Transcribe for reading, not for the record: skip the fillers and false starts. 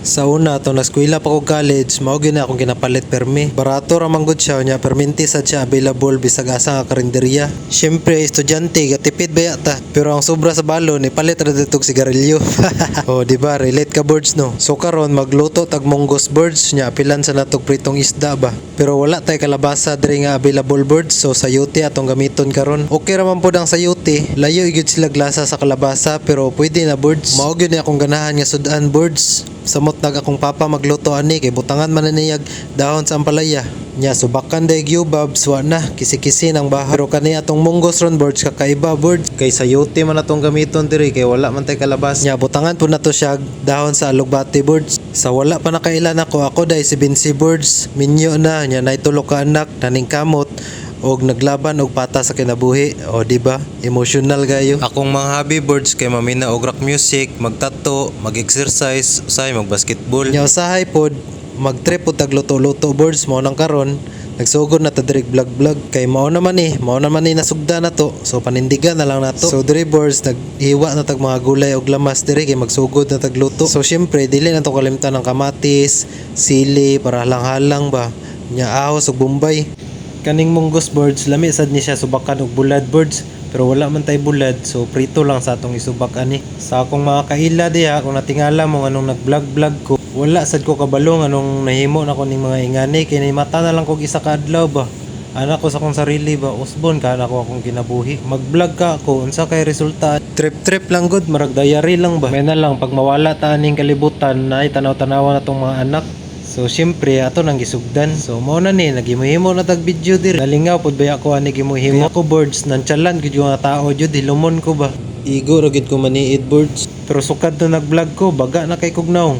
Sa una, itong naskwila pa ko college, mao gyud na akong ginapalit permi. Barato ra man gud siya nya, perminti sad siya available bisag asa nga karinderya. Syempre, estudyante gatipid ba yata. Pero ang sobra sa balon ni palit ra ditog sigarilyo. Oh, di ba? Relate ka birds no. So karon magluto tag monggos birds nya apilan sa natog pritong isda ba. Pero wala tay kalabasa diri nga available birds, so sayote atong gamiton karon. Okay ra man pud ang sayote. Layo gyud sila glasa sa kalabasa pero pwede na birds. Mao gyud ni akong ganahan nga sudan birds. Samot nag akong papa magluto ani kay butangan man niyag dahon sa ampalaya. Nya subakan day gyubab wa na kisi-kisi ng bahay. Pero kani atong monggos ron birds kakaiba birds. Kay sayote man atong gamiton diri kay wala man tay kalabas. Nya butangan pud nato siya dahon sa alugbati birds. Sa wala pa nakailan ako day si Binsi birds. Minyo na nya nay tulo ka anak naning kamot og naglaban og pata sa kinabuhi. O di ba? Emotional gayo. Akong mga hobby birds kay mamina og rock music, magtato, mag-exercise, usay mag-basketball. Nya usahay pod mag-trip pod tag luto-luto birds mo nang karon. Nagsugod na ta diri vlog kay mao naman nasugda na to. So panindigan na lang nato. So diri birds naghiwa na tag mga gulay og lamas diri kay magsugod na tag luto. So syempre dili na to kalimtan ng kamatis, sili para halang-halang ba. Nya ahos ug bombay. Kaning monggos birds lami sad ni siya subakan og bulad birds pero wala man tay bulad so prito lang sa atong isubak ani. Sa akong mga kaila diha kung natingala mo anong nag-vlog ko wala sad ko kabalong anong nahimo na ko ning mga ingani kay mata na lang kog isa ka adlaw ba. Anak ko sa akong sarili ba usbon ka na ko akong kinabuhi. Mag-vlog ka ako unsa kay resulta. Trip lang good marag diary lang ba. May na lang pag mawala ta aning kalibutan na tanaw-tanawan natong mga anak. So syempre ato nang gisugdan. So mao na ni nagihimo na tag video diri. Nalingaw pud ba ako ani gihimo ako birds nantsalan gid yung nga tao jud hilumon ko ba. Igo ra gid ko maniid birds. Pero sukad to nag-vlog ko baga na kay kugnaw.